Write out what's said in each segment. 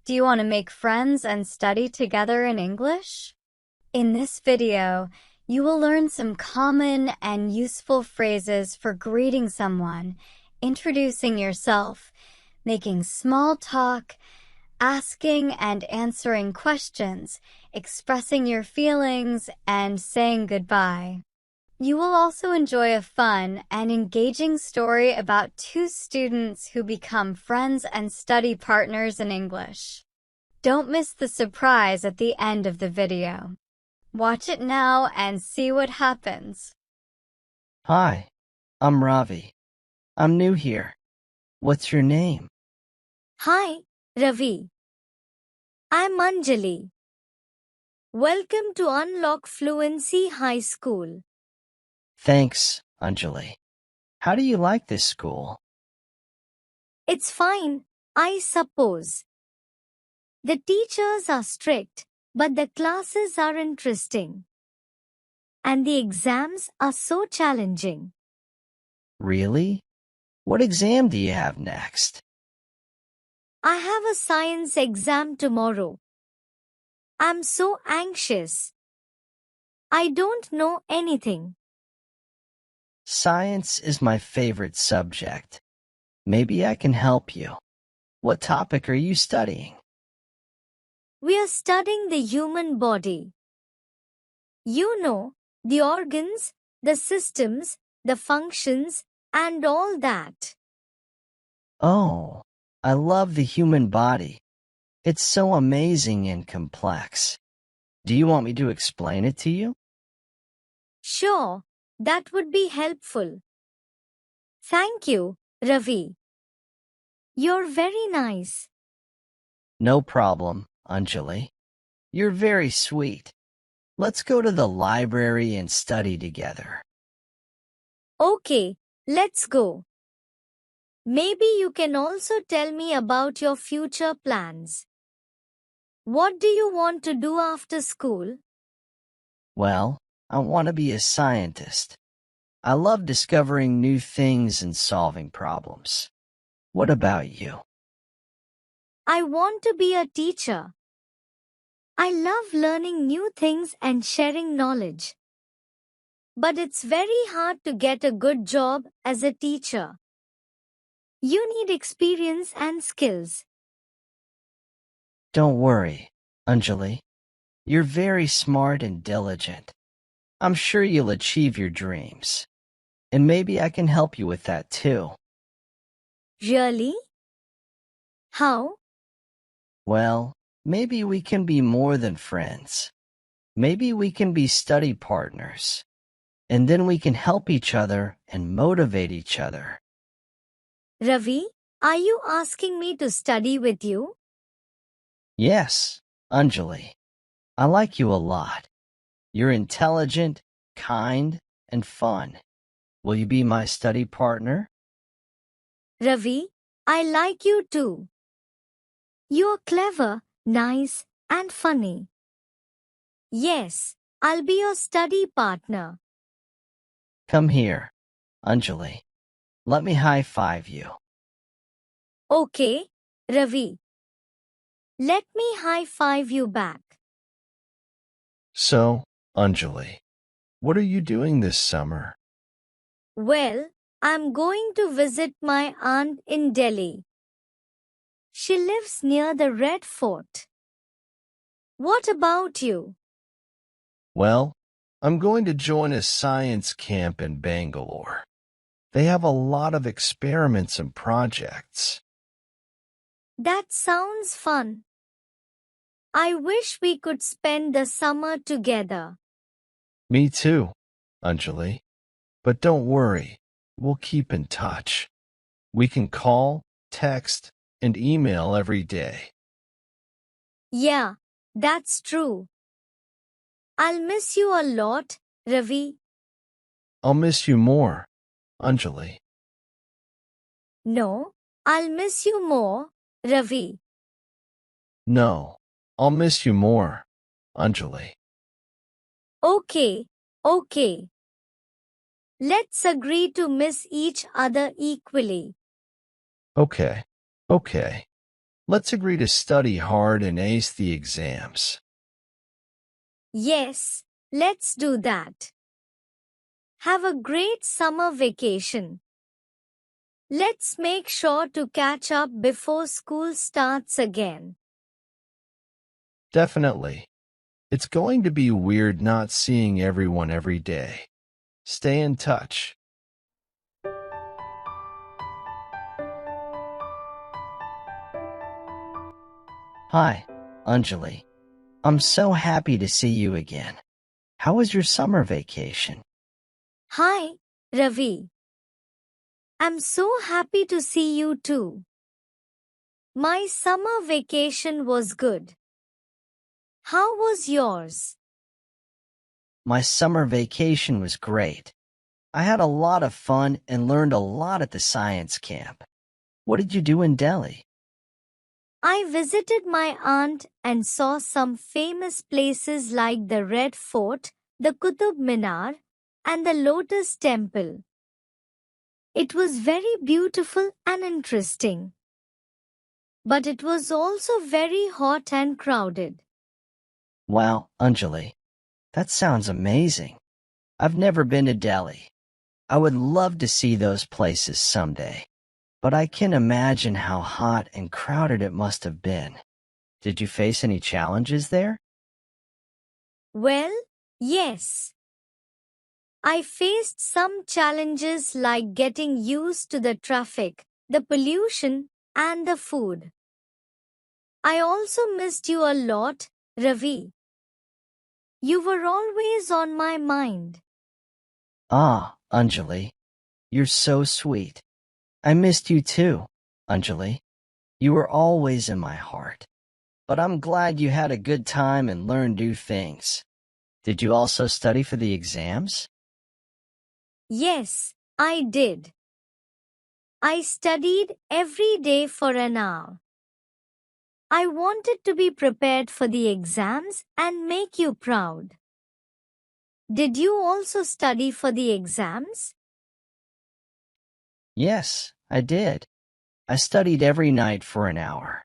Do you want to make friends and study together in English? In this video, you will learn some common and useful phrases for greeting someone, introducing yourself, making small talk, asking and answering questions, expressing your feelings, and saying goodbye. You will also enjoy a fun and engaging story about two students who become friends and study partners in English. Don't miss the surprise at the end of the video. Watch it now and see what happens. Hi, I'm Ravi. I'm new here. What's your name? Hi, Ravi. I'm Anjali. Welcome to Unlock Fluency High School. Thanks, Anjali. How do you like this school? It's fine, I suppose. The teachers are strict, but the classes are interesting. And the exams are so challenging. Really? What exam do you have next? I have a science exam tomorrow. I'm so anxious. I don't know anything. Science is my favorite subject. Maybe I can help you. What topic are you studying? We are studying the human body. You know, the organs, the systems, the functions, and all that. Oh, I love the human body. It's so amazing and complex. Do you want me to explain it to you? Sure, that would be helpful. Thank you, Ravi. You're very nice. No problem, Anjali. You're very sweet. Let's go to the library and study together. Okay, let's go. Maybe you can also tell me about your future plans. What do you want to do after school? Well, I want to be a scientist. I love discovering new things and solving problems. What about you? I want to be a teacher. I love learning new things and sharing knowledge. But it's very hard to get a good job as a teacher. You need experience and skills. Don't worry, Anjali. You're very smart and diligent. I'm sure you'll achieve your dreams. And maybe I can help you with that too. Really? How? Well, maybe we can be more than friends. Maybe we can be study partners. And then we can help each other and motivate each other. Ravi, are you asking me to study with you? Yes, Anjali. I like you a lot. You're intelligent, kind, and fun. Will you be my study partner? Ravi, I like you too. You're clever, nice, and funny. Yes, I'll be your study partner. Come here, Anjali. Let me high-five you. Okay, Ravi. Let me high-five you back. So, Anjali, what are you doing this summer? Well, I'm going to visit my aunt in Delhi. She lives near the Red Fort. What about you? Well, I'm going to join a science camp in Bangalore. They have a lot of experiments and projects. That sounds fun. I wish we could spend the summer together. Me too, Anjali. But don't worry, we'll keep in touch. We can call, text, and email every day. Yeah, that's true. I'll miss you a lot, Ravi. I'll miss you more, Anjali. No, I'll miss you more, Ravi. No, I'll miss you more, Anjali. Okay, okay. Let's agree to miss each other equally. Okay, okay. Let's agree to study hard and ace the exams. Yes, let's do that. Have a great summer vacation. Let's make sure to catch up before school starts again. Definitely. It's going to be weird not seeing everyone every day. Stay in touch. Hi, Anjali. I'm so happy to see you again. How was your summer vacation? Hi, Ravi. I'm so happy to see you too. My summer vacation was good. How was yours? My summer vacation was great. I had a lot of fun and learned a lot at the science camp. What did you do in Delhi? I visited my aunt and saw some famous places like the Red Fort, the Qutub Minar, and the Lotus Temple. It was very beautiful and interesting. But it was also very hot and crowded. Wow, Anjali, that sounds amazing. I've never been to Delhi. I would love to see those places someday, but I can imagine how hot and crowded it must have been. Did you face any challenges there? Well, yes. I faced some challenges like getting used to the traffic, the pollution, and the food. I also missed you a lot, Ravi. You were always on my mind. Ah, Anjali, you're so sweet. I missed you too, Anjali. You were always in my heart. But I'm glad you had a good time and learned new things. Did you also study for the exams? Yes, I did. I studied every day for an hour. I wanted to be prepared for the exams and make you proud. Did you also study for the exams? Yes, I did. I studied every night for an hour.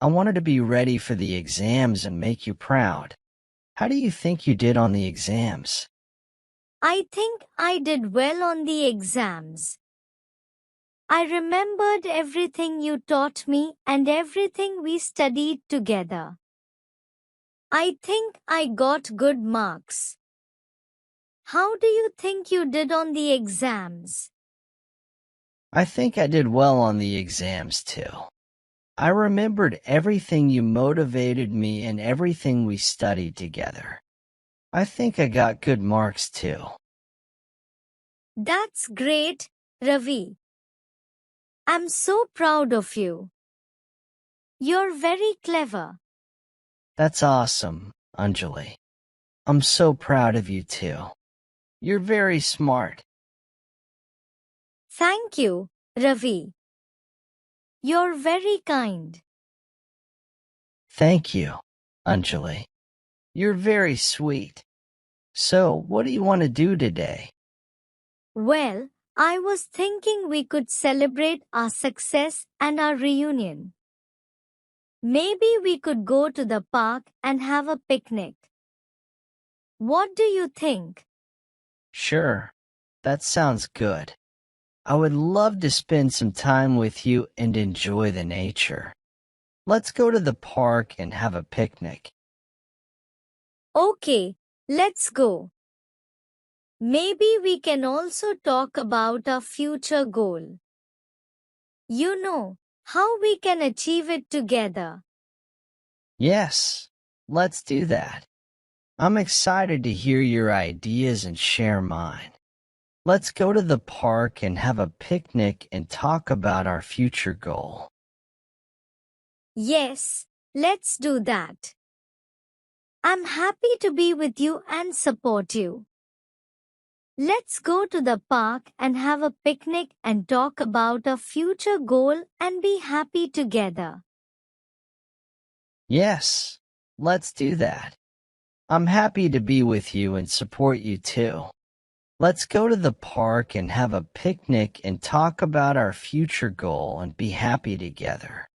I wanted to be ready for the exams and make you proud. How do you think you did on the exams? I think I did well on the exams. I remembered everything you taught me and everything we studied together. I think I got good marks. How do you think you did on the exams? I think I did well on the exams too. I remembered everything you motivated me and everything we studied together. I think I got good marks too. That's great, Ravi. I'm so proud of you. You're very clever. That's awesome, Anjali. I'm so proud of you too. You're very smart. Thank you, Ravi. You're very kind. Thank you, Anjali. You're very sweet. So, what do you want to do today? Well, I was thinking we could celebrate our success and our reunion. Maybe we could go to the park and have a picnic. What do you think? Sure, that sounds good. I would love to spend some time with you and enjoy the nature. Let's go to the park and have a picnic. Okay, let's go. Maybe we can also talk about our future goal. You know, how we can achieve it together. Yes, let's do that. I'm excited to hear your ideas and share mine. Let's go to the park and have a picnic and talk about our future goal. Yes, let's do that. I'm happy to be with you and support you. Let's go to the park and have a picnic and talk about a future goal and be happy together. Yes, let's do that. I'm happy to be with you and support you too. Let's go to the park and have a picnic and talk about our future goal and be happy together.